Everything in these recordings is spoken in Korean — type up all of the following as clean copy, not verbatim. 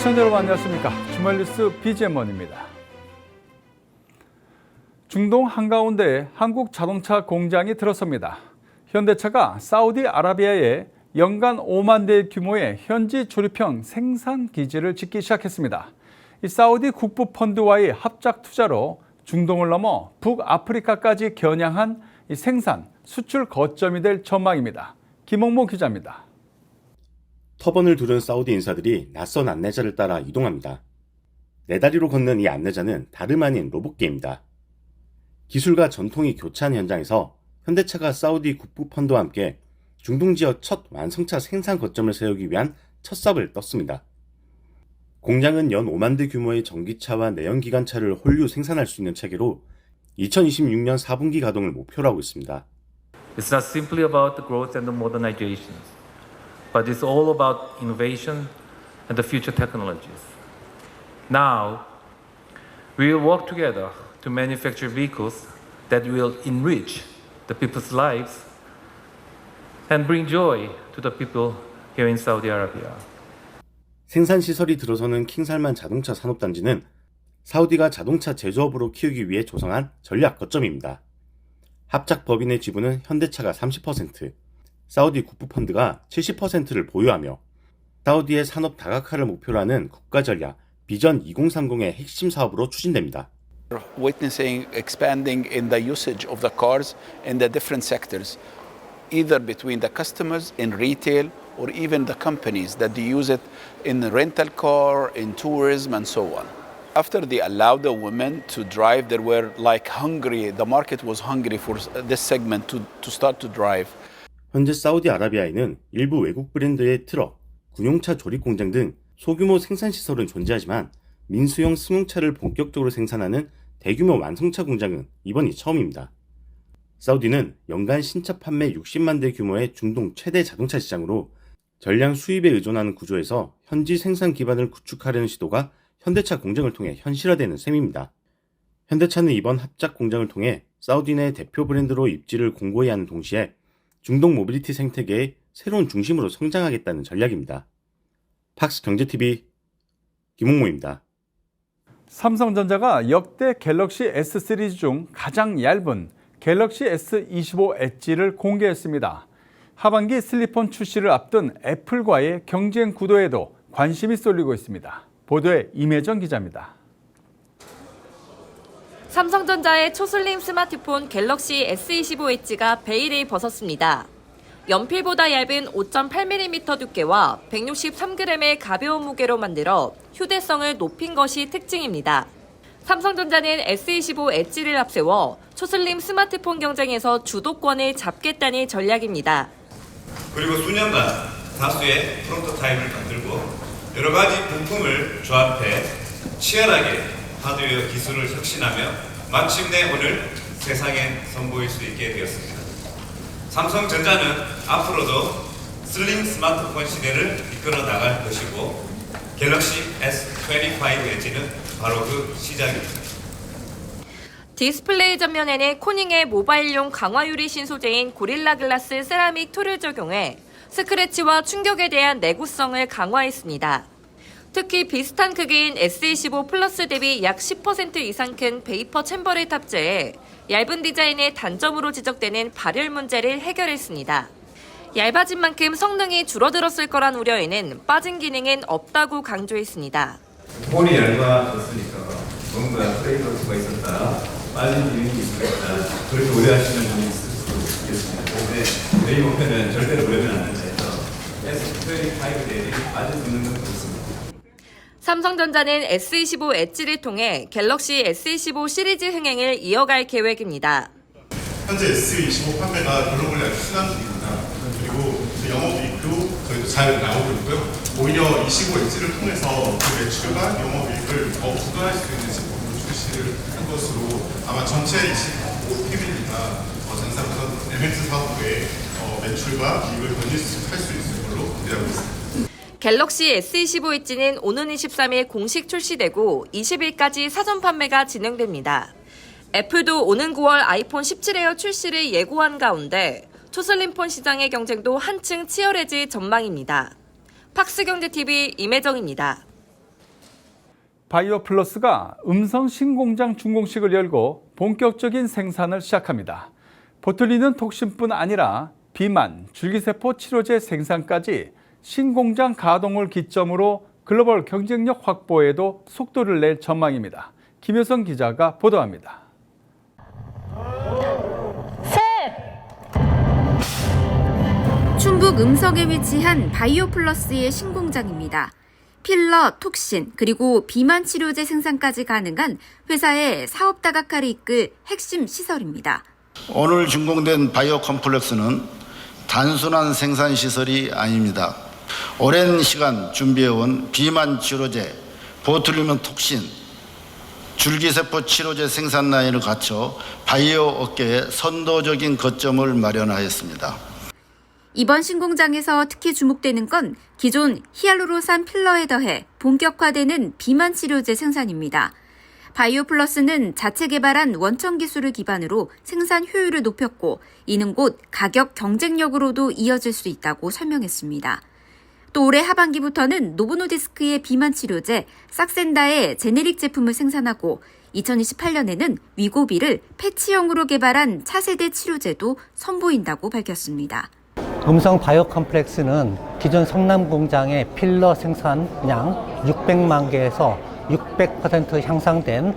시청자 여러분 안녕하십니까. 주말 뉴스 BGM1입니다. 중동 한가운데에 한국 자동차 공장이 들어섭니다. 현대차가 사우디아라비아에 연간 5만 대 규모의 현지 조립형 생산 기지를 짓기 시작했습니다. 이 사우디 국부 펀드와의 합작 투자로 중동을 넘어 북아프리카까지 겨냥한 이 생산, 수출 거점이 될 전망입니다. 김홍모 기자입니다. 터번을 두른 사우디 인사들이 낯선 안내자를 따라 이동합니다. 네 다리로 걷는 이 안내자는 다름 아닌 로봇계입니다. 기술과 전통이 교차한 현장에서 현대차가 사우디 국부펀드와 함께 중동 지역 첫 완성차 생산 거점을 세우기 위한 첫 삽을 떴습니다. 공장은 연 5만 대 규모의 전기차와 내연기관차를 홀류 생산할 수 있는 체계로 2026년 4분기 가동을 목표로 하고 있습니다. It's not simply about the growth and the modernization, but it's all about innovation and the future technologies. Now, we will work together to manufacture vehicles that will enrich the people's lives and bring joy to the people here in Saudi Arabia. 생산시설이 들어서는 킹살만 자동차 산업단지는 사우디가 자동차 제조업으로 키우기 위해 조성한 전략 거점입니다. 합작 법인의 지분은 현대차가 30%, 사우디 국부펀드가 70%를 보유하며 사우디의 산업 다각화를 목표로 하는 국가전략 비전 2030의 핵심 사업으로 추진됩니다. Witnessing expanding in the usage of the cars in the different sectors, either between the customers in retail or even the companies that use it in the rental car, in tourism and so on. After they allowed the women to drive, they were like hungry. The market was hungry for this segment to start to drive. 현재 사우디아라비아에는 일부 외국 브랜드의 트럭, 군용차 조립 공장 등 소규모 생산 시설은 존재하지만 민수용 승용차를 본격적으로 생산하는 대규모 완성차 공장은 이번이 처음입니다. 사우디는 연간 신차 판매 60만 대 규모의 중동 최대 자동차 시장으로 전량 수입에 의존하는 구조에서 현지 생산 기반을 구축하려는 시도가 현대차 공장을 통해 현실화되는 셈입니다. 현대차는 이번 합작 공장을 통해 사우디 내 대표 브랜드로 입지를 공고히 하는 동시에 중동 모빌리티 생태계의 새로운 중심으로 성장하겠다는 전략입니다. 팍스 경제TV 김홍모입니다. 삼성전자가 역대 갤럭시 S 시리즈 중 가장 얇은 갤럭시 S25 엣지를 공개했습니다. 하반기 슬립폰 출시를 앞둔 애플과의 경쟁 구도에도 관심이 쏠리고 있습니다. 보도에 임혜정 기자입니다. 삼성전자의 초슬림 스마트폰 갤럭시 S25 엣지가 베일에 벗었습니다. 연필보다 얇은 5.8mm 두께와 163g의 가벼운 무게로 만들어 휴대성을 높인 것이 특징입니다. 삼성전자는 S25 엣지를 앞세워 초슬림 스마트폰 경쟁에서 주도권을 잡겠다는 전략입니다. 그리고 수년간 다수의 프로토타입을 만들고 여러 가지 부품을 조합해 치열하게 하드웨어 기술을 혁신하며 마침내 오늘 세상에 선보일 수 있게 되었습니다. 삼성전자는 앞으로도 슬림 스마트폰 시대를 이끌어 나갈 것이고 갤럭시 S25 엣지는 바로 그 시작입니다. 디스플레이 전면에는 코닝의 모바일용 강화 유리 신소재인 고릴라 글라스 세라믹 툴을 적용해 스크래치와 충격에 대한 내구성을 강화했습니다. 특히 비슷한 크기인 S25 플러스 대비 약 10% 이상 큰 베이퍼 챔버를 탑재해 얇은 디자인의 단점으로 지적되는 발열 문제를 해결했습니다. 얇아진 만큼 성능이 줄어들었을 거란 우려에는 빠진 기능은 없다고 강조했습니다. 폰이 얇아졌으니까 뭔가 트레이드오프가 있었다, 빠진 기능이 있었다, 그렇게 오해하시는 분이 있을 수도 있겠습니다. 그런데 저희 목표는 절대로 그러면 안 된다 해서 S25 대비 빠진 기능은 없습니다. 삼성전자는 S25 엣지를 통해 갤럭시 S25 시리즈 흥행을 이어갈 계획입니다. 현재 S25 판매가 글로벌리 아주 순환 중입니다. 그리고 영업이익도 저희도 잘 나오고 있고요. 오히려 25 엣지를 통해서 그 매출과 영업이익을 더 부과할 수 있는 제품으로 출시를 한 것으로 아마 전체 25 패밀리가 전사부터 MX 사업부에 매출과 이익을 건질할 수 있을 걸로 기대하고 있습니다. 갤럭시 S25 엣지는 오는 23일 공식 출시되고 20일까지 사전 판매가 진행됩니다. 애플도 오는 9월 아이폰 17 에어 출시를 예고한 가운데 초슬림폰 시장의 경쟁도 한층 치열해질 전망입니다. 팍스경제TV 임혜정입니다. 바이오플러스가 음성 신공장 준공식을 열고 본격적인 생산을 시작합니다. 보툴리눔 톡신뿐 아니라 비만, 줄기세포 치료제 생산까지 신공장 가동을 기점으로 글로벌 경쟁력 확보에도 속도를 낼 전망입니다. 김효성 기자가 보도합니다. 충북 음성에 위치한 바이오플러스의 신공장입니다. 필러, 톡신, 그리고 비만 치료제 생산까지 가능한 회사의 사업 다각화를 이끌 핵심 시설입니다. 오늘 준공된 바이오 컴플렉스는 단순한 생산 시설이 아닙니다. 오랜 시간 준비해온 비만 치료제, 보툴리눔 톡신, 줄기세포 치료제 생산 라인을 갖춰 바이오 업계에 선도적인 거점을 마련하였습니다. 이번 신공장에서 특히 주목되는 건 기존 히알루로산 필러에 더해 본격화되는 비만 치료제 생산입니다. 바이오플러스는 자체 개발한 원천 기술을 기반으로 생산 효율을 높였고 이는 곧 가격 경쟁력으로도 이어질 수 있다고 설명했습니다. 또 올해 하반기부터는 노보노디스크의 비만 치료제 싹센다의 제네릭 제품을 생산하고 2028년에는 위고비를 패치형으로 개발한 차세대 치료제도 선보인다고 밝혔습니다. 음성 바이오 컴플렉스는 기존 성남 공장의 필러 생산량 600만 개에서 600% 향상된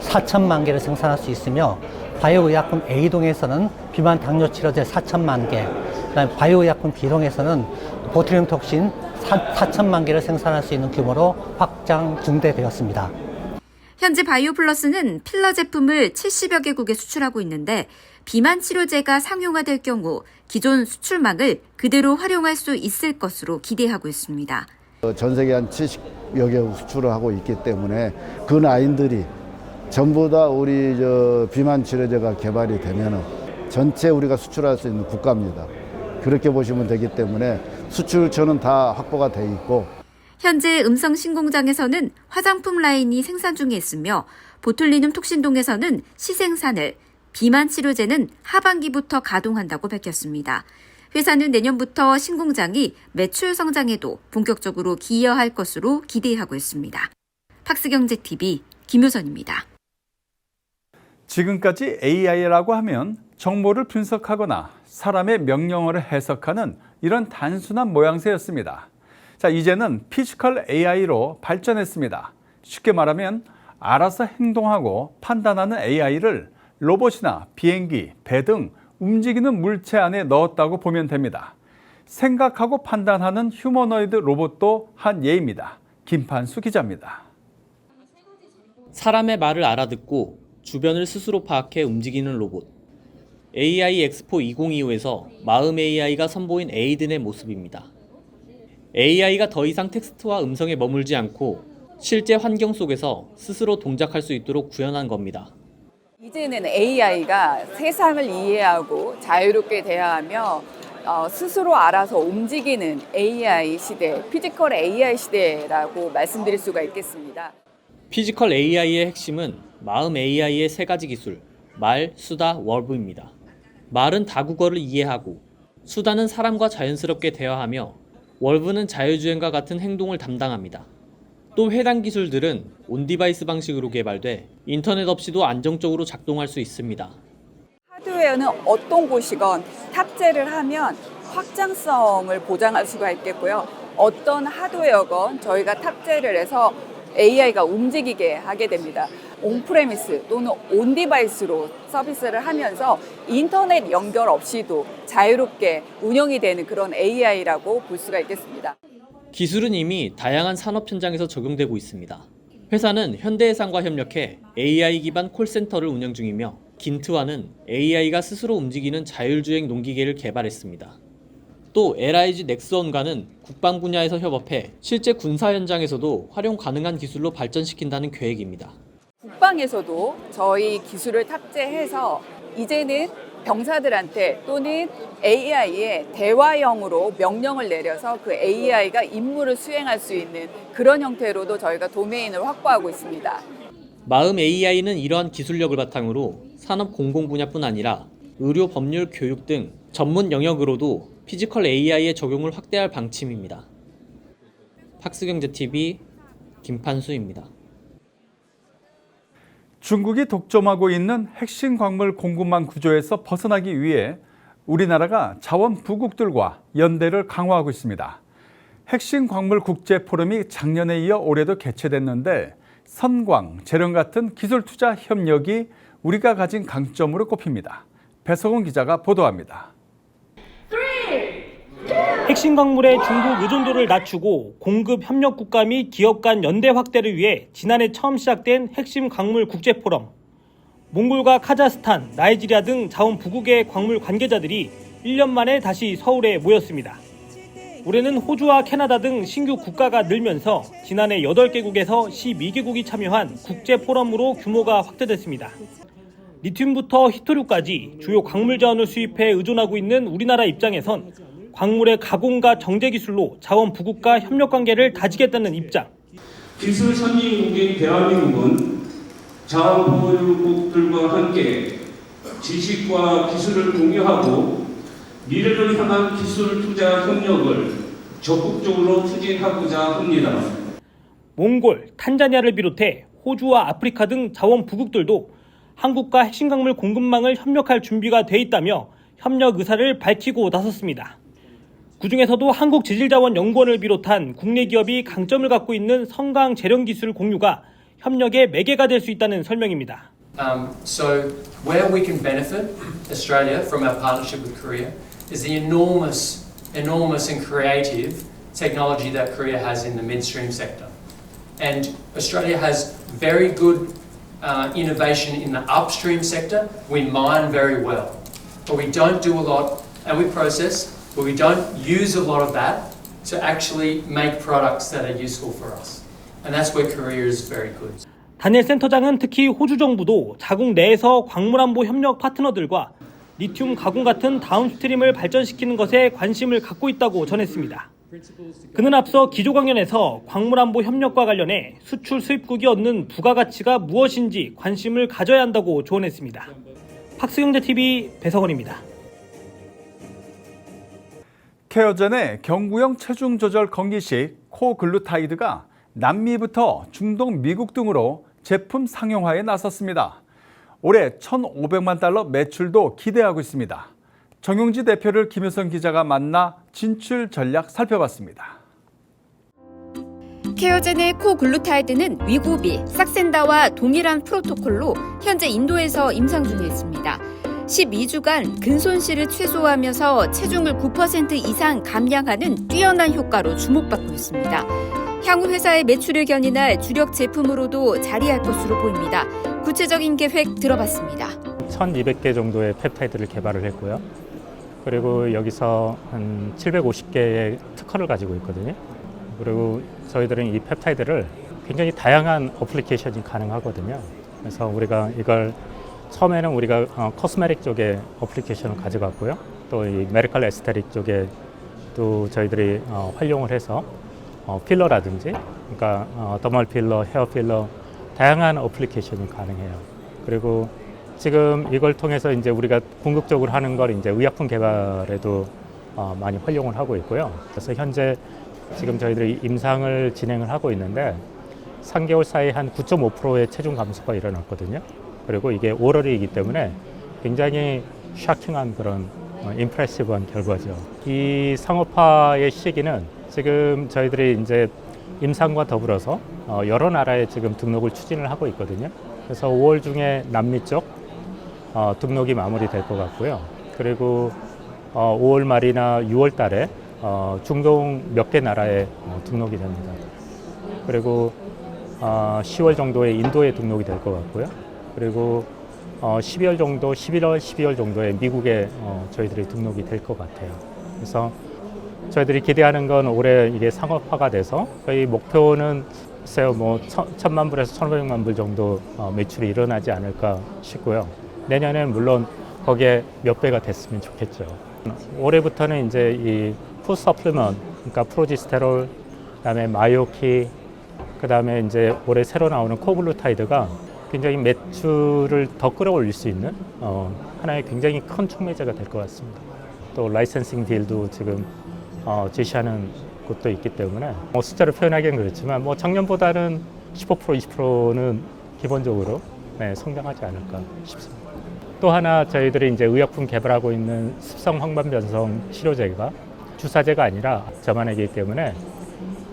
4천만 개를 생산할 수 있으며 바이오의약품 A동에서는 비만 당뇨 치료제 4천만 개, 그다음에 바이오의약품 B동에서는 보툴리눔 톡신 4천만 개를 생산할 수 있는 규모로 확장 중대되었습니다. 현재 바이오플러스는 필러 제품을 70여 개국에 수출하고 있는데 비만 치료제가 상용화될 경우 기존 수출망을 그대로 활용할 수 있을 것으로 기대하고 있습니다. 전 세계 한 70여 개국 수출을 하고 있기 때문에 그 라인들이 전부 다 우리 비만 치료제가 개발이 되면 전체 우리가 수출할 수 있는 국가입니다. 그렇게 보시면 되기 때문에 수출처는 다 확보가 돼 있고 현재 음성 신공장에서는 화장품 라인이 생산 중에 있으며 보툴리눔 톡신동에서는 시생산을, 비만 치료제는 하반기부터 가동한다고 밝혔습니다. 회사는 내년부터 신공장이 매출 성장에도 본격적으로 기여할 것으로 기대하고 있습니다. 팍스경제TV 김효선입니다. 지금까지 AI라고 하면 정보를 분석하거나 사람의 명령어를 해석하는 이런 단순한 모양새였습니다. 자, 이제는 피지컬 AI로 발전했습니다. 쉽게 말하면 알아서 행동하고 판단하는 AI를 로봇이나 비행기, 배 등 움직이는 물체 안에 넣었다고 보면 됩니다. 생각하고 판단하는 휴머노이드 로봇도 한 예입니다. 김판수 기자입니다. 사람의 말을 알아듣고 주변을 스스로 파악해 움직이는 로봇. AI 엑스포 2025에서 마음 AI가 선보인 에이든의 모습입니다. AI가 더 이상 텍스트와 음성에 머물지 않고 실제 환경 속에서 스스로 동작할 수 있도록 구현한 겁니다. 이제는 AI가 세상을 이해하고 자유롭게 대화하며 스스로 알아서 움직이는 AI 시대, 피지컬 AI 시대라고 말씀드릴 수가 있겠습니다. 피지컬 AI의 핵심은 마음 AI의 세 가지 기술, 말, 수다, 월브입니다. 말은 다국어를 이해하고, 수다는 사람과 자연스럽게 대화하며, 월브는 자율주행과 같은 행동을 담당합니다. 또 해당 기술들은 온디바이스 방식으로 개발돼 인터넷 없이도 안정적으로 작동할 수 있습니다. 하드웨어는 어떤 곳이건 탑재를 하면 확장성을 보장할 수가 있겠고요. 어떤 하드웨어건 저희가 탑재를 해서 AI가 움직이게 하게 됩니다. 온프레미스 또는 온디바이스로 서비스를 하면서 인터넷 연결 없이도 자유롭게 운영이 되는 그런 AI라고 볼 수가 있겠습니다. 기술은 이미 다양한 산업 현장에서 적용되고 있습니다. 회사는 현대해상과 협력해 AI 기반 콜센터를 운영 중이며 긴트와는 AI가 스스로 움직이는 자율주행 농기계를 개발했습니다. 또 LIG 넥스원과는 국방 분야에서 협업해 실제 군사 현장에서도 활용 가능한 기술로 발전시킨다는 계획입니다. 국방에서도 저희 기술을 탑재해서 이제는 병사들한테 또는 AI에 대화형으로 명령을 내려서 그 AI가 임무를 수행할 수 있는 그런 형태로도 저희가 도메인을 확보하고 있습니다. 마음 AI는 이러한 기술력을 바탕으로 산업 공공 분야뿐 아니라 의료, 법률, 교육 등 전문 영역으로도 피지컬 AI의 적용을 확대할 방침입니다. 팍스경제TV 김판수입니다. 중국이 독점하고 있는 핵심 광물 공급망 구조에서 벗어나기 위해 우리나라가 자원 부국들과 연대를 강화하고 있습니다. 핵심 광물 국제 포럼이 작년에 이어 올해도 개최됐는데 선광, 재련 같은 기술 투자 협력이 우리가 가진 강점으로 꼽힙니다. 배석원 기자가 보도합니다. 핵심 광물의 중국 의존도를 낮추고 공급 협력 국가 및 기업 간 연대 확대를 위해 지난해 처음 시작된 핵심 광물 국제 포럼. 몽골과 카자흐스탄, 나이지리아 등 자원 부국의 광물 관계자들이 1년 만에 다시 서울에 모였습니다. 올해는 호주와 캐나다 등 신규 국가가 늘면서 지난해 8개국에서 12개국이 참여한 국제 포럼으로 규모가 확대됐습니다. 리튬부터 히토류까지 주요 광물 자원을 수입해 의존하고 있는 우리나라 입장에선 광물의 가공과 정제 기술로 자원 부국과 협력 관계를 다지겠다는 입장. 기술 선진국인 대한민국은 자원 보유국들과 함께 지식과 기술을 공유하고 미래를 향한 기술 투자 협력을 적극적으로 추진하고자 합니다. 몽골, 탄자니아를 비롯해 호주와 아프리카 등 자원 부국들도 한국과 핵심 광물 공급망을 협력할 준비가 돼 있다며 협력 의사를 밝히고 나섰습니다. 그중에서도 한국지질자원연구원을 비롯한 국내 기업이 강점을 갖고 있는 성강 재련 기술 공유가 협력의 매개가 될 수 있다는 설명입니다. So where we can benefit Australia from our partnership with Korea is the enormous and creative technology that Korea has in the midstream sector. And Australia has very good innovation in the upstream sector. We mine very well, but we don't do a lot, and we process, but we don't use a lot of that to actually make products that are useful for us. And that's where Korea is very good. 다니엘 센터장은 특히 호주 정부도 자국 내에서 광물안보 협력 파트너들과 리튬 가공 같은 다운스트림을 발전시키는 것에 관심을 갖고 있다고 전했습니다. 그는 앞서 기조강연에서 광물안보 협력과 관련해 수출 수입국이 얻는 부가가치가 무엇인지 관심을 가져야 한다고 조언했습니다. 팍스경제TV 배석원입니다. 케어젠의 경구형 체중 조절 건기식 코글루타이드가 남미부터 중동, 미국 등으로 제품 상용화에 나섰습니다. 올해 1,500만 달러 매출도 기대하고 있습니다. 정용지 대표를 김효선 기자가 만나 진출 전략 살펴봤습니다. 케어젠의 코글루타이드는 위고비, 삭센다와 동일한 프로토콜로 현재 인도에서 임상 중에 있습니다. 12주간 근손실을 최소화하면서 체중을 9% 이상 감량하는 뛰어난 효과로 주목받고 있습니다. 향후 회사의 매출 의견이나 주력 제품으로도 자리할 것으로 보입니다. 구체적인 계획 들어봤습니다. 1,200개 정도의 펩타이드를 개발을 했고요. 그리고 여기서 한 750개의 특허를 가지고 있거든요. 그리고 저희들은 이 펩타이드를 굉장히 다양한 어플리케이션이 가능하거든요. 그래서 우리가 이걸 처음에는 우리가 코스메틱 쪽에 어플리케이션을 가져갔고요. 또 이 메디컬 에스테틱 쪽에 또 저희들이 활용을 해서 필러라든지, 그러니까 더멀 필러, 헤어 필러, 다양한 어플리케이션이 가능해요. 그리고 지금 이걸 통해서 이제 우리가 궁극적으로 하는 걸 이제 의약품 개발에도 많이 활용을 하고 있고요. 그래서 현재 지금 저희들이 임상을 진행을 하고 있는데 3개월 사이에 한 9.5%의 체중 감소가 일어났거든요. 그리고 이게 오럴이기 때문에 굉장히 샤킹한 그런 임프레시브한 결과죠. 이 상업화의 시기는 지금 저희들이 이제 임상과 더불어서 여러 나라에 지금 등록을 추진을 하고 있거든요. 그래서 5월 중에 남미 쪽 등록이 마무리될 것 같고요. 그리고 5월 말이나 6월 달에 중동 몇 개 나라에 등록이 됩니다. 그리고 10월 정도에 인도에 등록이 될 것 같고요. 그리고 12월 정도, 11월, 12월 정도에 미국에 저희들이 등록이 될 것 같아요. 그래서 저희들이 기대하는 건 올해 이게 상업화가 돼서 저희 목표는 글쎄요, 뭐 1,000만 불에서 1,500만 불 정도 매출이 일어나지 않을까 싶고요. 내년엔 물론 거기에 몇 배가 됐으면 좋겠죠. 올해부터는 이제 이 푸드 서플리먼트, 그러니까 프로지스테롤, 그다음에 마이오키, 그다음에 이제 올해 새로 나오는 코글루타이드가 굉장히 매출을 더 끌어올릴 수 있는 하나의 굉장히 큰 촉매제가 될 것 같습니다. 또 라이센싱 딜도 지금 제시하는 곳도 있기 때문에 숫자로 표현하기는 그렇지만 뭐 작년보다는 15% 20%는 기본적으로 성장하지 않을까 싶습니다. 또 하나 저희들이 이제 의약품 개발하고 있는 습성 황반 변성 치료제가 주사제가 아니라 저만이기 때문에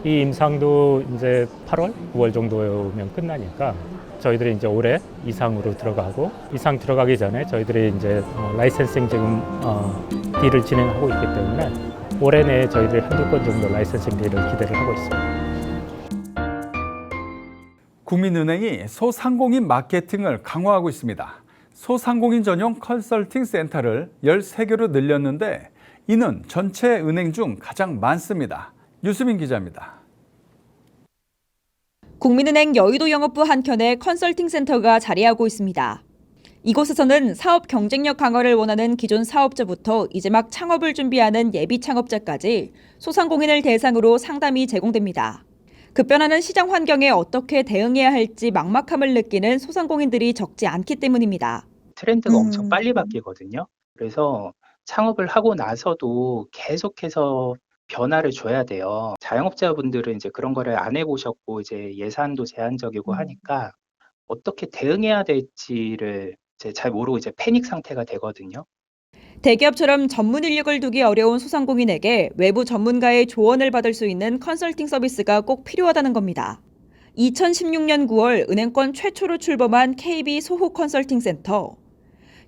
이 임상도 이제 8월, 9월 정도면 끝나니까 저희들이 이제 올해 이상으로 들어가고 이상 들어가기 전에 저희들이 이제 라이센싱 지금 딜을 진행하고 있기 때문에 올해 내에 저희들이 한두 건 정도 라이센싱 딜을 기대를 하고 있습니다. 국민은행이 소상공인 마케팅을 강화하고 있습니다. 소상공인 전용 컨설팅 센터를 13개로 늘렸는데 이는 전체 은행 중 가장 많습니다. 유수민 기자입니다. 국민은행 여의도 영업부 한켠에 컨설팅 센터가 자리하고 있습니다. 이곳에서는 사업 경쟁력 강화를 원하는 기존 사업자부터 이제 막 창업을 준비하는 예비 창업자까지 소상공인을 대상으로 상담이 제공됩니다. 급변하는 시장 환경에 어떻게 대응해야 할지 막막함을 느끼는 소상공인들이 적지 않기 때문입니다. 트렌드가 엄청 빨리 바뀌거든요. 그래서 창업을 하고 나서도 계속해서 변화를 줘야 돼요. 자영업자분들은 이제 그런 거를 안 해보셨고 이제 예산도 제한적이고 하니까 어떻게 대응해야 될지를 이제 잘 모르고 이제 패닉 상태가 되거든요. 대기업처럼 전문 인력을 두기 어려운 소상공인에게 외부 전문가의 조언을 받을 수 있는 컨설팅 서비스가 꼭 필요하다는 겁니다. 2016년 9월 은행권 최초로 출범한 KB 소호 컨설팅 센터.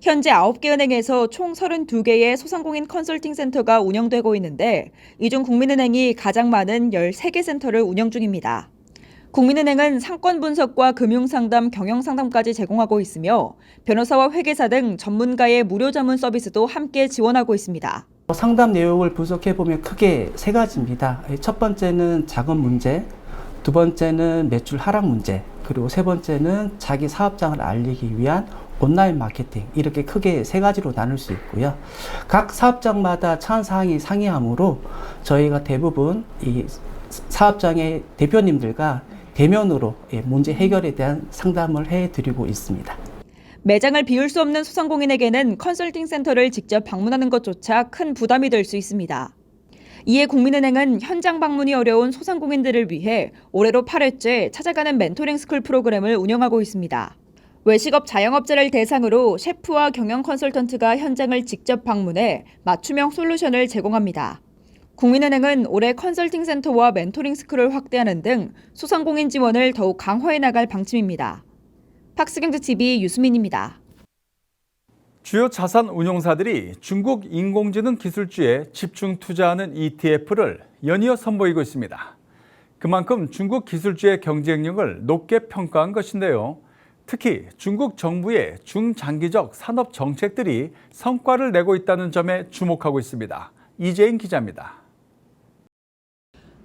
현재 9개 은행에서 총 32개의 소상공인 컨설팅 센터가 운영되고 있는데 이 중 국민은행이 가장 많은 13개 센터를 운영 중입니다. 국민은행은 상권 분석과 금융상담, 경영상담까지 제공하고 있으며 변호사와 회계사 등 전문가의 무료 자문 서비스도 함께 지원하고 있습니다. 상담 내용을 분석해보면 크게 세 가지입니다. 첫 번째는 자금 문제, 두 번째는 매출 하락 문제, 그리고 세 번째는 자기 사업장을 알리기 위한 온라인 마케팅, 이렇게 크게 세 가지로 나눌 수 있고요. 각 사업장마다 처한 사항이 상이하므로 저희가 대부분 이 사업장의 대표님들과 대면으로 문제 해결에 대한 상담을 해드리고 있습니다. 매장을 비울 수 없는 소상공인에게는 컨설팅 센터를 직접 방문하는 것조차 큰 부담이 될 수 있습니다. 이에 국민은행은 현장 방문이 어려운 소상공인들을 위해 올해로 8회째 찾아가는 멘토링 스쿨 프로그램을 운영하고 있습니다. 외식업 자영업자를 대상으로 셰프와 경영 컨설턴트가 현장을 직접 방문해 맞춤형 솔루션을 제공합니다. 국민은행은 올해 컨설팅 센터와 멘토링 스쿨을 확대하는 등 소상공인 지원을 더욱 강화해 나갈 방침입니다. 팍스경제TV 유수민입니다. 주요 자산 운용사들이 중국 인공지능 기술주에 집중 투자하는 ETF를 연이어 선보이고 있습니다. 그만큼 중국 기술주의 경쟁력을 높게 평가한 것인데요. 특히 중국 정부의 중장기적 산업 정책들이 성과를 내고 있다는 점에 주목하고 있습니다. 이재인 기자입니다.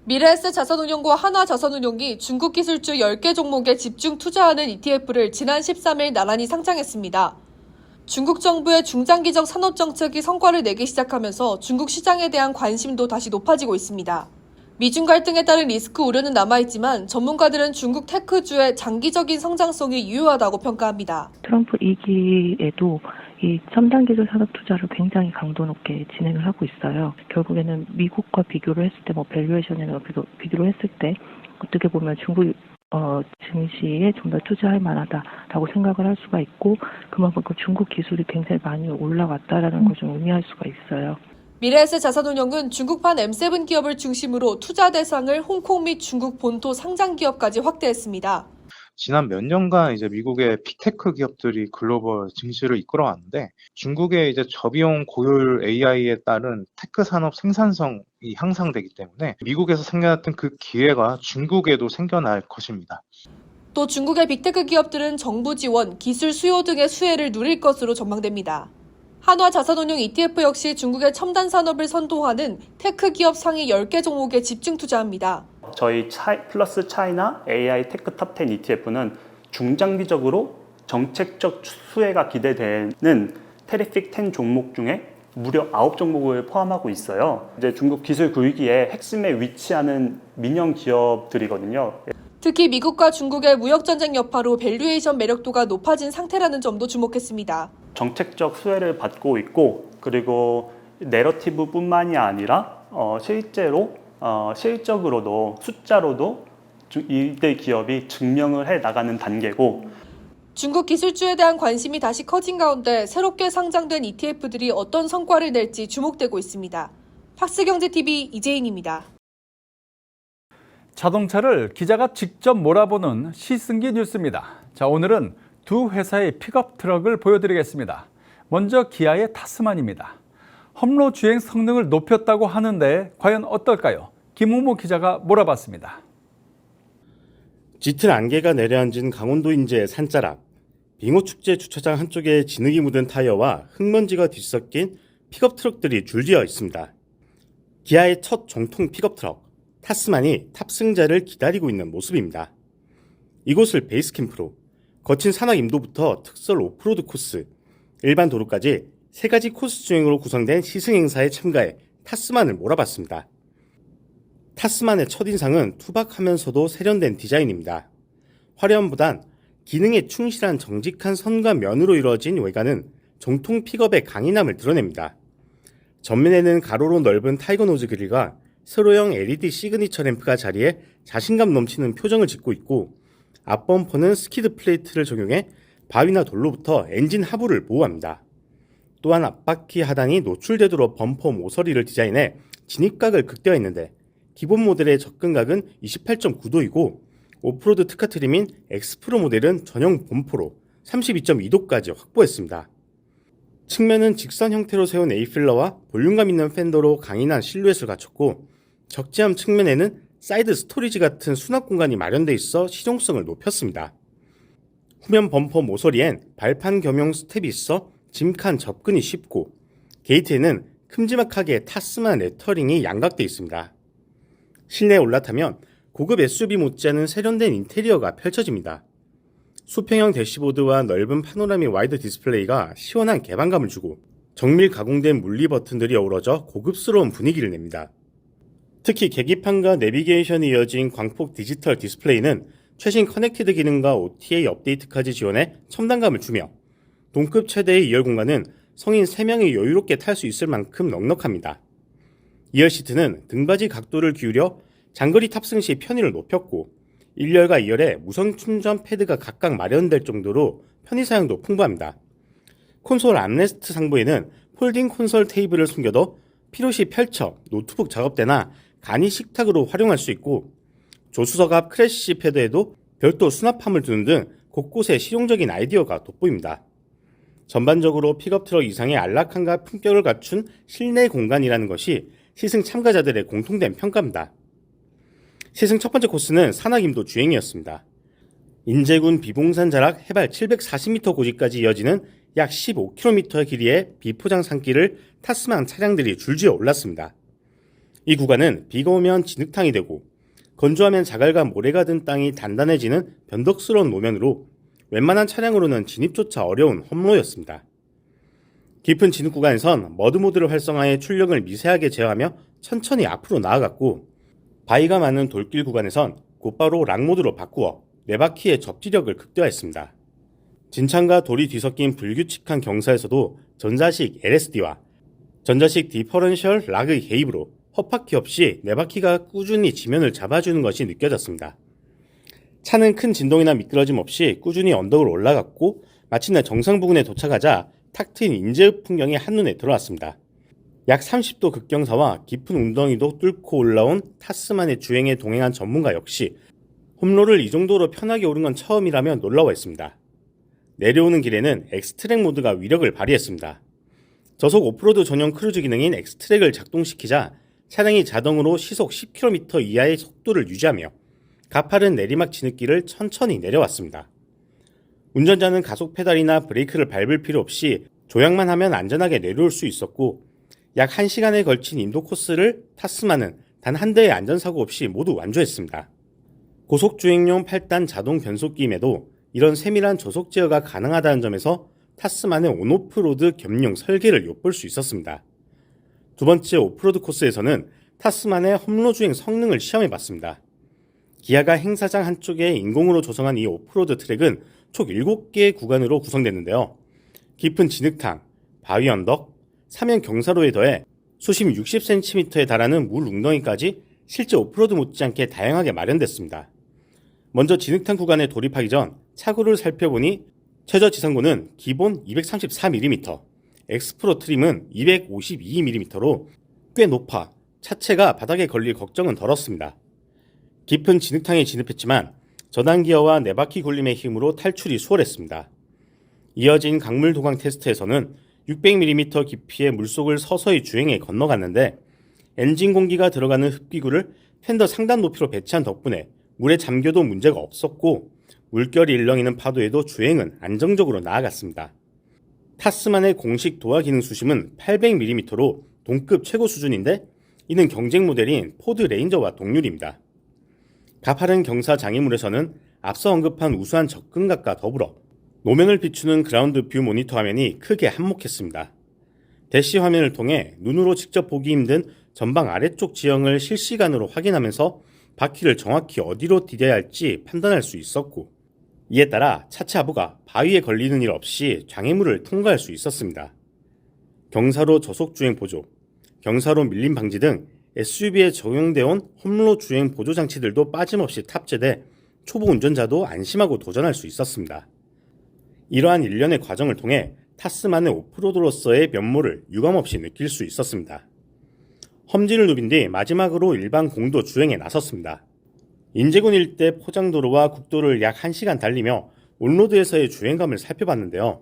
미래에셋 자산운용과 한화자산운용이 중국 기술주 10개 종목에 집중 투자하는 ETF를 지난 13일 나란히 상장했습니다. 중국 정부의 중장기적 산업 정책이 성과를 내기 시작하면서 중국 시장에 대한 관심도 다시 높아지고 있습니다. 미중 갈등에 따른 리스크 우려는 남아있지만 전문가들은 중국 테크주의 장기적인 성장성이 유효하다고 평가합니다. 트럼프 2기에도 이 첨단 기술 산업 투자를 굉장히 강도 높게 진행을 하고 있어요. 결국에는 미국과 비교를 했을 때, 밸류에이션이나 비교를 했을 때 어떻게 보면 중국 증시에 좀 더 투자할 만하다라고 생각을 할 수가 있고, 그만큼 중국 기술이 굉장히 많이 올라왔다라는 걸 좀 의미할 수가 있어요. 미래에셋 자산운용은 중국판 M7 기업을 중심으로 투자 대상을 홍콩 및 중국 본토 상장 기업까지 확대했습니다. 지난 몇 년간 이제 미국의 빅테크 기업들이 글로벌 증시를 이끌어왔는데 중국의 이제 저비용 고효율 AI에 따른 테크 산업 생산성이 향상되기 때문에 미국에서 생겨났던 그 기회가 중국에도 생겨날 것입니다. 또 중국의 빅테크 기업들은 정부 지원, 기술 수요 등의 수혜를 누릴 것으로 전망됩니다. 한화자산운용 ETF 역시 중국의 첨단 산업을 선도하는 테크 기업 상위 10개 종목에 집중 투자합니다. 저희 플러스 차이나 AI 테크 탑10 ETF는 중장기적으로 정책적 수혜가 기대되는 테리픽 10 종목 중에 무려 9종목을 포함하고 있어요. 이제 중국 기술 굴기의 핵심에 위치하는 민영 기업들이거든요. 특히 미국과 중국의 무역전쟁 여파로 밸류에이션 매력도가 높아진 상태라는 점도 주목했습니다. 정책적 수혜를 받고 있고, 그리고 내러티브뿐만이 아니라 실적으로도 숫자로도 이들 기업이 증명을 해 나가는 단계고. 중국 기술주에 대한 관심이 다시 커진 가운데 새롭게 상장된 ETF들이 어떤 성과를 낼지 주목되고 있습니다. 팍스경제TV 이재인입니다. 자동차를 기자가 직접 몰아보는 시승기 뉴스입니다. 자, 오늘은 두 회사의 픽업 트럭을 보여드리겠습니다. 먼저 기아의 타스만입니다. 험로 주행 성능을 높였다고 하는데 과연 어떨까요? 김우모 기자가 몰아봤습니다. 짙은 안개가 내려앉은 강원도 인제의 산자락. 빙오축제 주차장 한쪽에 진흙이 묻은 타이어와 흙먼지가 뒤섞인 픽업 트럭들이 줄지어 있습니다. 기아의 첫 정통 픽업 트럭, 타스만이 탑승자를 기다리고 있는 모습입니다. 이곳을 베이스 캠프로 거친 산악 임도부터 특설 오프로드 코스, 일반 도로까지 3가지 코스 주행으로 구성된 시승 행사에 참가해 타스만을 몰아봤습니다. 타스만의 첫인상은 투박하면서도 세련된 디자인입니다. 화려함보단 기능에 충실한 정직한 선과 면으로 이루어진 외관은 정통 픽업의 강인함을 드러냅니다. 전면에는 가로로 넓은 타이거 노즈 그릴과 세로형 LED 시그니처 램프가 자리해 자신감 넘치는 표정을 짓고 있고, 앞범퍼는 스키드 플레이트를 적용해 바위나 돌로부터 엔진 하부를 보호합니다. 또한 앞바퀴 하단이 노출되도록 범퍼 모서리를 디자인해 진입각을 극대화했는데, 기본 모델의 접근각은 28.9도이고 오프로드 특화 트림인 엑스프로 모델은 전용 범퍼로 32.2도까지 확보했습니다. 측면은 직선 형태로 세운 A필러와 볼륨감 있는 팬더로 강인한 실루엣을 갖췄고, 적재함 측면에는 사이드 스토리지 같은 수납 공간이 마련돼 있어 실용성을 높였습니다. 후면 범퍼 모서리엔 발판 겸용 스텝이 있어 짐칸 접근이 쉽고, 게이트에는 큼지막하게 타스만 레터링이 양각돼 있습니다. 실내에 올라타면 고급 SUV 못지않은 세련된 인테리어가 펼쳐집니다. 수평형 대시보드와 넓은 파노라미 와이드 디스플레이가 시원한 개방감을 주고, 정밀 가공된 물리 버튼들이 어우러져 고급스러운 분위기를 냅니다. 특히 계기판과 내비게이션이 이어진 광폭 디지털 디스플레이는 최신 커넥티드 기능과 OTA 업데이트까지 지원해 첨단감을 주며, 동급 최대의 2열 공간은 성인 3명이 여유롭게 탈 수 있을 만큼 넉넉합니다. 2열 시트는 등받이 각도를 기울여 장거리 탑승 시 편의를 높였고, 1열과 2열에 무선 충전 패드가 각각 마련될 정도로 편의 사용도 풍부합니다. 콘솔 암레스트 상부에는 폴딩 콘솔 테이블을 숨겨둬 필요시 펼쳐 노트북 작업대나 간이 식탁으로 활용할 수 있고, 조수석 앞 크래시 패드에도 별도 수납함을 두는 등 곳곳에 실용적인 아이디어가 돋보입니다. 전반적으로 픽업 트럭 이상의 안락함과 품격을 갖춘 실내 공간이라는 것이 시승 참가자들의 공통된 평가입니다. 시승 첫 번째 코스는 산악임도 주행이었습니다. 인제군 비봉산 자락 해발 740m 고지까지 이어지는 약 15km의 길이의 비포장 산길을 타스만 차량들이 줄지어 올랐습니다. 이 구간은 비가 오면 진흙탕이 되고, 건조하면 자갈과 모래가 든 땅이 단단해지는 변덕스러운 노면으로 웬만한 차량으로는 진입조차 어려운 험로였습니다. 깊은 진흙 구간에선 머드모드를 활성화해 출력을 미세하게 제어하며 천천히 앞으로 나아갔고, 바위가 많은 돌길 구간에선 곧바로 락모드로 바꾸어 4바퀴의 접지력을 극대화했습니다. 진창과 돌이 뒤섞인 불규칙한 경사에서도 전자식 LSD와 전자식 디퍼런셜 락의 개입으로 헛바퀴 없이 4바퀴가 꾸준히 지면을 잡아주는 것이 느껴졌습니다. 차는 큰 진동이나 미끄러짐 없이 꾸준히 언덕을 올라갔고, 마침내 정상 부근에 도착하자 탁 트인 인제읍 풍경이 한눈에 들어왔습니다. 약 30도 급경사와 깊은 웅덩이도 뚫고 올라온 타스만의 주행에 동행한 전문가 역시 홈로를 이 정도로 편하게 오른 건 처음이라며 놀라워했습니다. 내려오는 길에는 엑스트랙 모드가 위력을 발휘했습니다. 저속 오프로드 전용 크루즈 기능인 엑스트랙을 작동시키자 차량이 자동으로 시속 10km 이하의 속도를 유지하며 가파른 내리막 진흙길을 천천히 내려왔습니다. 운전자는 가속 페달이나 브레이크를 밟을 필요 없이 조향만 하면 안전하게 내려올 수 있었고, 약 1시간에 걸친 인도 코스를 타스만은 단 한 대의 안전사고 없이 모두 완주했습니다. 고속주행용 8단 자동 변속기임에도 이런 세밀한 저속 제어가 가능하다는 점에서 타스만의 온오프로드 겸용 설계를 엿볼 수 있었습니다. 두 번째 오프로드 코스에서는 타스만의 험로주행 성능을 시험해봤습니다. 기아가 행사장 한쪽에 인공으로 조성한 이 오프로드 트랙은 총 7개의 구간으로 구성됐는데요. 깊은 진흙탕, 바위 언덕, 사면 경사로에 더해 수심 60cm에 달하는 물 웅덩이까지 실제 오프로드 못지않게 다양하게 마련됐습니다. 먼저 진흙탕 구간에 돌입하기 전 차고를 살펴보니 최저 지상고는 기본 234mm, 엑스프로 트림은 252mm로 꽤 높아 차체가 바닥에 걸릴 걱정은 덜었습니다. 깊은 진흙탕에 진입했지만 저단 기어와 4바퀴 굴림의 힘으로 탈출이 수월했습니다. 이어진 강물 도강 테스트에서는 600mm 깊이의 물속을 서서히 주행해 건너갔는데 엔진 공기가 들어가는 흡기구를 텐더 상단 높이로 배치한 덕분에 물에 잠겨도 문제가 없었고 물결이 일렁이는 파도에도 주행은 안정적으로 나아갔습니다. 타스만의 공식 도하 기능 수심은 800mm로 동급 최고 수준인데 이는 경쟁 모델인 포드 레인저와 동률입니다. 가파른 경사 장애물에서는 앞서 언급한 우수한 접근각과 더불어 노면을 비추는 그라운드 뷰 모니터 화면이 크게 한몫했습니다. 대시 화면을 통해 눈으로 직접 보기 힘든 전방 아래쪽 지형을 실시간으로 확인하면서 바퀴를 정확히 어디로 디뎌야 할지 판단할 수 있었고 이에 따라 차체 하부가 바위에 걸리는 일 없이 장애물을 통과할 수 있었습니다. 경사로 저속 주행 보조, 경사로 밀림 방지 등 SUV에 적용되어 온 홈로 주행 보조 장치들도 빠짐없이 탑재돼 초보 운전자도 안심하고 도전할 수 있었습니다. 이러한 일련의 과정을 통해 타스만의 오프로드로서의 면모를 유감없이 느낄 수 있었습니다. 험지를 누빈 뒤 마지막으로 일반 공도 주행에 나섰습니다. 인제군 일대 포장도로와 국도를 약 1시간 달리며 온로드에서의 주행감을 살펴봤는데요.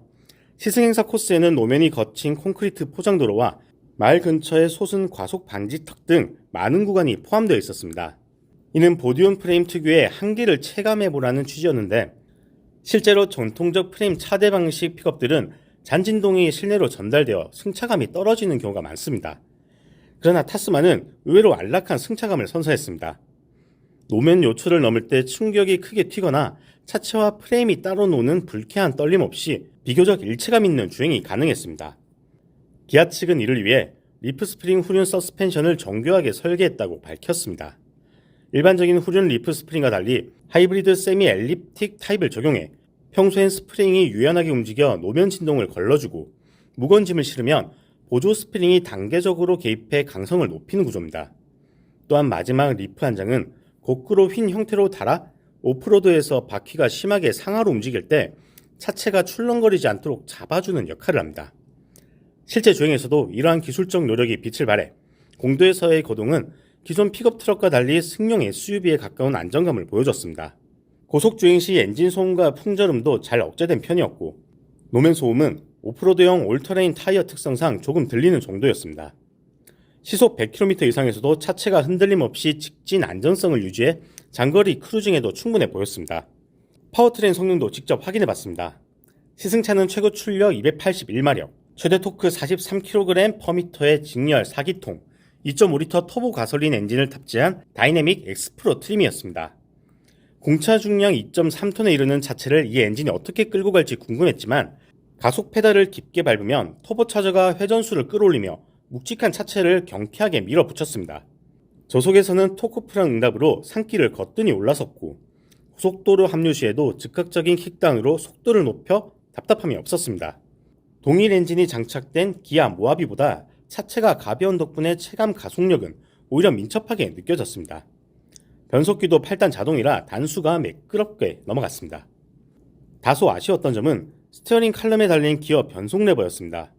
시승행사 코스에는 노면이 거친 콘크리트 포장도로와 마을 근처의 솟은 과속 방지턱 등 많은 구간이 포함되어 있었습니다. 이는 보디온 프레임 특유의 한계를 체감해보라는 취지였는데 실제로 전통적 프레임 차대 방식 픽업들은 잔진동이 실내로 전달되어 승차감이 떨어지는 경우가 많습니다. 그러나 타스만은 의외로 안락한 승차감을 선사했습니다. 노면 요철을 넘을 때 충격이 크게 튀거나 차체와 프레임이 따로 노는 불쾌한 떨림 없이 비교적 일체감 있는 주행이 가능했습니다. 기아 측은 이를 위해 리프 스프링 후륜 서스펜션을 정교하게 설계했다고 밝혔습니다. 일반적인 후륜 리프 스프링과 달리 하이브리드 세미 엘립틱 타입을 적용해 평소엔 스프링이 유연하게 움직여 노면 진동을 걸러주고 무거운 짐을 실으면 보조 스프링이 단계적으로 개입해 강성을 높이는 구조입니다. 또한 마지막 리프 한 장은 거꾸로 휜 형태로 달아 오프로드에서 바퀴가 심하게 상하로 움직일 때 차체가 출렁거리지 않도록 잡아주는 역할을 합니다. 실제 주행에서도 이러한 기술적 노력이 빛을 발해 공도에서의 거동은 기존 픽업 트럭과 달리 승용 SUV에 가까운 안정감을 보여줬습니다. 고속주행 시 엔진 소음과 풍절음도 잘 억제된 편이었고 노면 소음은 오프로드용 올터레인 타이어 특성상 조금 들리는 정도였습니다. 시속 100km 이상에서도 차체가 흔들림 없이 직진 안전성을 유지해 장거리 크루징에도 충분해 보였습니다. 파워트레인 성능도 직접 확인해봤습니다. 시승차는 최고 출력 281마력, 최대 토크 43kg/m의 직렬 4기통, 2.5L 터보 가솔린 엔진을 탑재한 다이내믹 엑스프로 트림이었습니다. 공차 중량 2.3톤에 이르는 차체를 이 엔진이 어떻게 끌고 갈지 궁금했지만 가속 페달을 깊게 밟으면 터보차저가 회전수를 끌어올리며 묵직한 차체를 경쾌하게 밀어붙였습니다. 저속에서는 토크프랑 응답으로 산길을 거뜬히 올라섰고 고속도로 합류 시에도 즉각적인 킥다운으로 속도를 높여 답답함이 없었습니다. 동일 엔진이 장착된 기아 모하비보다 차체가 가벼운 덕분에 체감 가속력은 오히려 민첩하게 느껴졌습니다. 변속기도 8단 자동이라 단수가 매끄럽게 넘어갔습니다. 다소 아쉬웠던 점은 스티어링 칼럼에 달린 기어 변속 레버였습니다.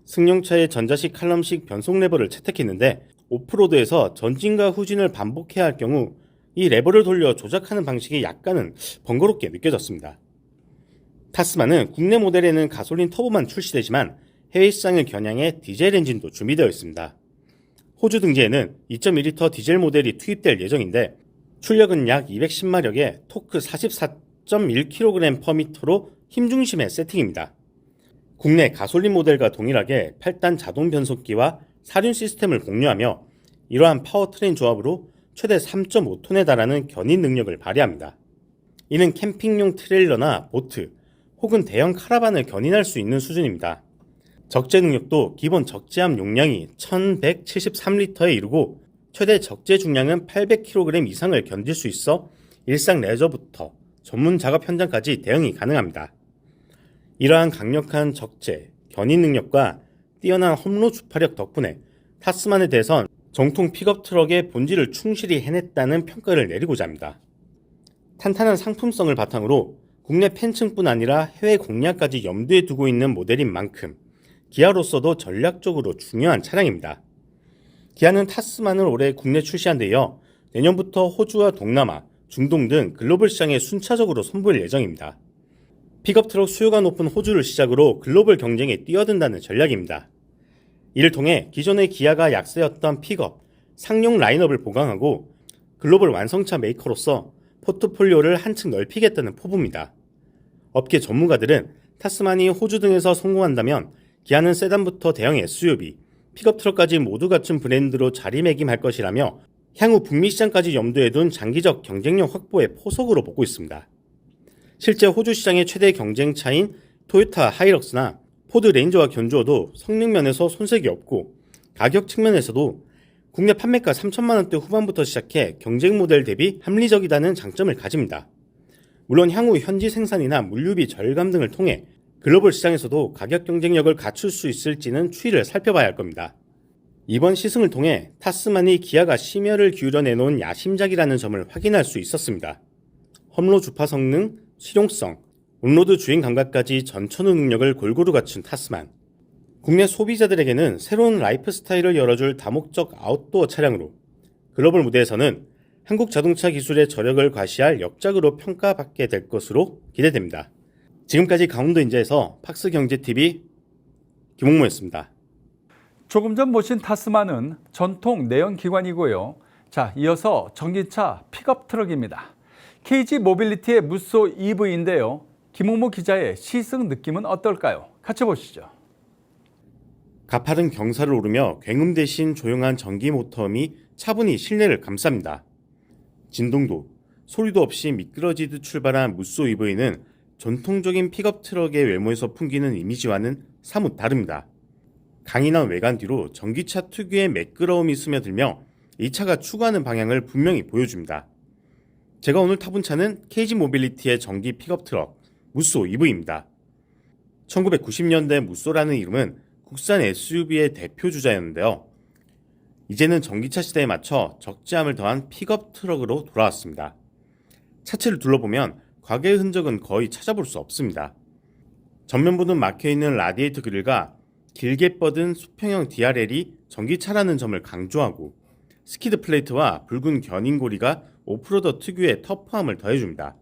승용차의 전자식 칼럼식 변속 레버를 채택했는데 오프로드에서 전진과 후진을 반복해야 할 경우 이 레버를 돌려 조작하는 방식이 약간은 번거롭게 느껴졌습니다. 타스만은 국내 모델에는 가솔린 터보만 출시되지만 해외 시장을 겨냥해 디젤 엔진도 준비되어 있습니다. 호주 등지에는 2.1L 디젤 모델이 투입될 예정인데 출력은 약 210마력에 토크 44.1kg/m로 힘중심의 세팅입니다. 국내 가솔린 모델과 동일하게 8단 자동 변속기와 사륜 시스템을 공유하며 이러한 파워트레인 조합으로 최대 3.5톤에 달하는 견인 능력을 발휘합니다. 이는 캠핑용 트레일러나 보트 혹은 대형 카라반을 견인할 수 있는 수준입니다. 적재 능력도 기본 적재함 용량이 1173리터에 이르고 최대 적재 중량은 800kg 이상을 견딜 수 있어 일상 레저부터 전문 작업 현장까지 대응이 가능합니다. 이러한 강력한 적재, 견인 능력과 뛰어난 홈로 주파력 덕분에 타스만에 대해선 정통 픽업 트럭의 본질을 충실히 해냈다는 평가를 내리고자 합니다. 탄탄한 상품성을 바탕으로 국내 팬층뿐 아니라 해외 공략까지 염두에 두고 있는 모델인 만큼 기아로서도 전략적으로 중요한 차량입니다. 기아는 타스만을 올해 국내 출시한 데 이어 내년부터 호주와 동남아, 중동 등 글로벌 시장에 순차적으로 선보일 예정입니다. 픽업 트럭 수요가 높은 호주를 시작으로 글로벌 경쟁에 뛰어든다는 전략입니다. 이를 통해 기존의 기아가 약세였던 픽업, 상용 라인업을 보강하고 글로벌 완성차 메이커로서 포트폴리오를 한층 넓히겠다는 포부입니다. 업계 전문가들은 타스만이 호주 등에서 성공한다면 기아는 세단부터 대형 SUV, 픽업 트럭까지 모두 갖춘 브랜드로 자리매김할 것이라며 향후 북미 시장까지 염두에 둔 장기적 경쟁력 확보의 포석으로 보고 있습니다. 실제 호주 시장의 최대 경쟁차인 토요타 하이럭스나 포드 레인저와 견주어도 성능 면에서 손색이 없고 가격 측면에서도 국내 판매가 3천만 원대 후반부터 시작해 경쟁 모델 대비 합리적이다는 장점을 가집니다. 물론 향후 현지 생산이나 물류비 절감 등을 통해 글로벌 시장에서도 가격 경쟁력을 갖출 수 있을지는 추이를 살펴봐야 할 겁니다. 이번 시승을 통해 타스만이 기아가 심혈을 기울여 내놓은 야심작이라는 점을 확인할 수 있었습니다. 험로 주파 성능, 실용성, 온로드 주행 감각까지 전천후 능력을 골고루 갖춘 타스만. 국내 소비자들에게는 새로운 라이프 스타일을 열어줄 다목적 아웃도어 차량으로 글로벌 무대에서는 한국 자동차 기술의 저력을 과시할 역작으로 평가받게 될 것으로 기대됩니다. 지금까지 강원도인재에서 팍스경제TV 김홍모였습니다. 조금 전 모신 타스만은 전통 내연기관이고요. 자, 이어서 전기차 픽업 트럭입니다. KG 모빌리티의 무쏘 EV인데요. 김홍모 기자의 시승 느낌은 어떨까요? 같이 보시죠. 가파른 경사를 오르며 굉음 대신 조용한 전기 모터음이 차분히 실내를 감쌉니다. 진동도, 소리도 없이 미끄러지듯 출발한 무쏘 EV는 전통적인 픽업 트럭의 외모에서 풍기는 이미지와는 사뭇 다릅니다. 강인한 외관 뒤로 전기차 특유의 매끄러움이 스며들며 이 차가 추구하는 방향을 분명히 보여줍니다. 제가 오늘 타본 차는 KG 모빌리티의 전기 픽업 트럭 무쏘 EV입니다. 1990년대 무쏘라는 이름은 국산 SUV의 대표 주자였는데요. 이제는 전기차 시대에 맞춰 적재함을 더한 픽업 트럭으로 돌아왔습니다. 차체를 둘러보면 과거의 흔적은 거의 찾아볼 수 없습니다. 전면 부분 막혀있는 라디에이터 그릴과 길게 뻗은 수평형 DRL이 전기차라는 점을 강조하고 스키드 플레이트와 붉은 견인고리가 오프로더 특유의 터프함을 더해줍니다.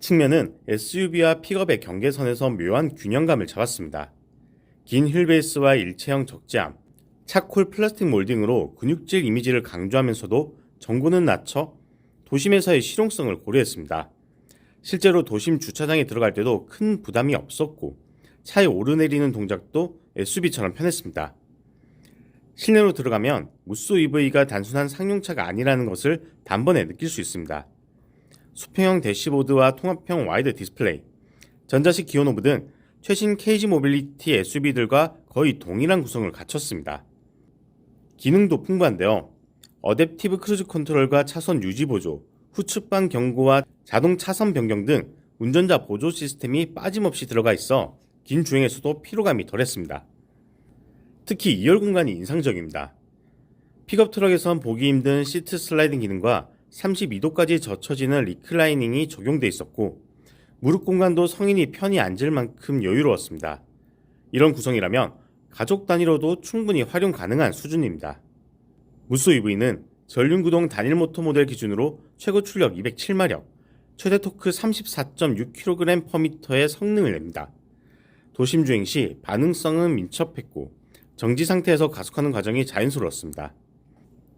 측면은 SUV와 픽업의 경계선에서 묘한 균형감을 잡았습니다. 긴 휠베이스와 일체형 적재함, 차콜 플라스틱 몰딩으로 근육질 이미지를 강조하면서도 전고는 낮춰 도심에서의 실용성을 고려했습니다. 실제로 도심 주차장에 들어갈 때도 큰 부담이 없었고 차에 오르내리는 동작도 SUV처럼 편했습니다. 실내로 들어가면 무쏘 EV가 단순한 상용차가 아니라는 것을 단번에 느낄 수 있습니다. 수평형 대시보드와 통합형 와이드 디스플레이, 전자식 기어노브 등 최신 KG 모빌리티 SUV들과 거의 동일한 구성을 갖췄습니다. 기능도 풍부한데요. 어댑티브 크루즈 컨트롤과 차선 유지 보조, 후측방 경고와 자동 차선 변경 등 운전자 보조 시스템이 빠짐없이 들어가 있어 긴 주행에서도 피로감이 덜했습니다. 특히 2열 공간이 인상적입니다. 픽업 트럭에선 보기 힘든 시트 슬라이딩 기능과 32도까지 젖혀지는 리클라이닝이 적용돼 있었고 무릎 공간도 성인이 편히 앉을 만큼 여유로웠습니다. 이런 구성이라면 가족 단위로도 충분히 활용 가능한 수준입니다. 무쏘 EV는 전륜구동 단일 모터 모델 기준으로 최고 출력 207마력, 최대 토크 34.6kg/m의 성능을 냅니다. 도심 주행 시 반응성은 민첩했고 정지 상태에서 가속하는 과정이 자연스러웠습니다.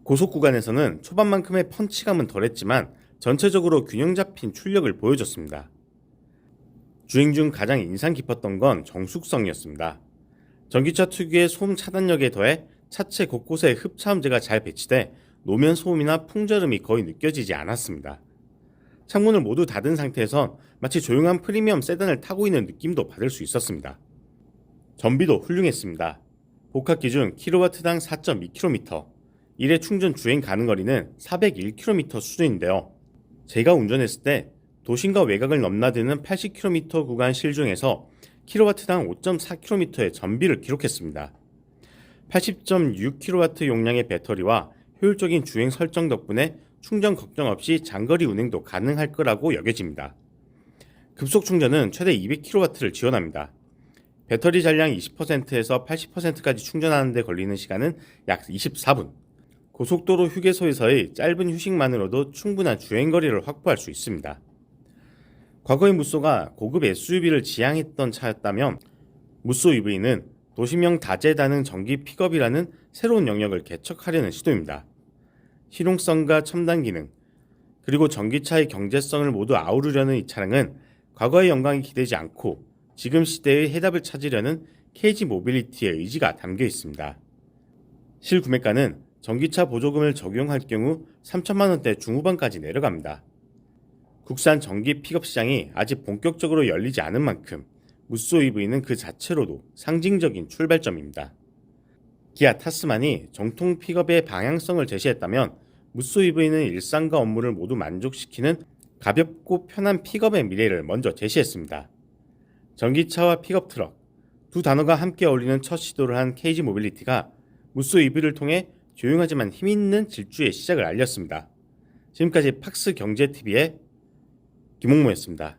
고속 구간에서는 초반만큼의 펀치감은 덜했지만 전체적으로 균형 잡힌 출력을 보여줬습니다. 주행 중 가장 인상 깊었던 건 정숙성이었습니다. 전기차 특유의 소음 차단력에 더해 차체 곳곳에 흡차음제가 잘 배치돼 노면 소음이나 풍절음이 거의 느껴지지 않았습니다. 창문을 모두 닫은 상태에선 마치 조용한 프리미엄 세단을 타고 있는 느낌도 받을 수 있었습니다. 전비도 훌륭했습니다. 복합 기준 킬로와트당 4.2km, 일회 충전 주행 가능 거리는 401km 수준인데요. 제가 운전했을 때 도심과 외곽을 넘나드는 80km 구간 실중에서 킬로와트당 5.4km의 전비를 기록했습니다. 80.6kW 용량의 배터리와 효율적인 주행 설정 덕분에 충전 걱정 없이 장거리 운행도 가능할 거라고 여겨집니다. 급속 충전은 최대 200kW를 지원합니다. 배터리 잔량 20%에서 80%까지 충전하는 데 걸리는 시간은 약 24분. 고속도로 휴게소에서의 짧은 휴식만으로도 충분한 주행거리를 확보할 수 있습니다. 과거의 무쏘가 고급 SUV를 지향했던 차였다면 무쏘 EV는 도시명 다재다능 전기 픽업이라는 새로운 영역을 개척하려는 시도입니다. 실용성과 첨단 기능, 그리고 전기차의 경제성을 모두 아우르려는 이 차량은 과거의 영광이 기대지 않고 지금 시대의 해답을 찾으려는 KG 모빌리티의 의지가 담겨 있습니다. 실구매가는 전기차 보조금을 적용할 경우 3천만 원대 중후반까지 내려갑니다. 국산 전기 픽업 시장이 아직 본격적으로 열리지 않은 만큼 무쏘 EV는 그 자체로도 상징적인 출발점입니다. 기아 타스만이 정통 픽업의 방향성을 제시했다면 무쏘 EV는 일상과 업무를 모두 만족시키는 가볍고 편한 픽업의 미래를 먼저 제시했습니다. 전기차와 픽업 트럭, 두 단어가 함께 어울리는 첫 시도를 한 KG 모빌리티가 무쏘 EV를 통해 조용하지만 힘있는 질주의 시작을 알렸습니다. 지금까지 팍스 경제TV의 김홍모였습니다.